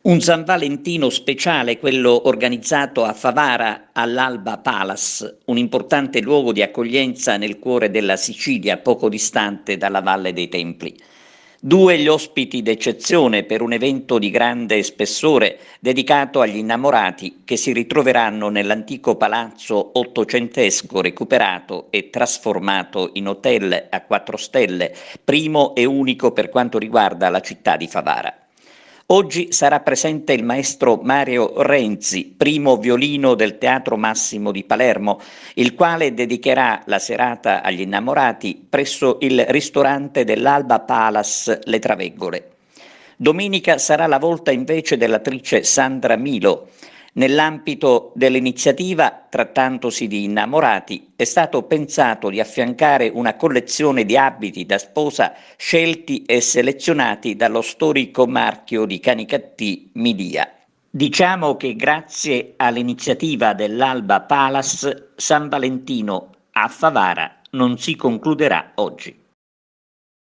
Un San Valentino speciale, quello organizzato a Favara all'Alba Palace, un importante luogo di accoglienza nel cuore della Sicilia, poco distante dalla Valle dei Templi. Due gli ospiti d'eccezione per un evento di grande spessore dedicato agli innamorati che si ritroveranno nell'antico palazzo ottocentesco recuperato e trasformato in hotel a 4 stelle, primo e unico per quanto riguarda la città di Favara. Oggi sarà presente il maestro Mario Renzi, primo violino del Teatro Massimo di Palermo, il quale dedicherà la serata agli innamorati presso il ristorante dell'Alba Palace Le Traveggole. Domenica sarà la volta invece dell'attrice Sandra Milo. Nell'ambito dell'iniziativa, trattandosi di innamorati, è stato pensato di affiancare una collezione di abiti da sposa scelti e selezionati dallo storico marchio di Canicattì Midia. Diciamo che grazie all'iniziativa dell'Alba Palace, San Valentino a Favara non si concluderà oggi.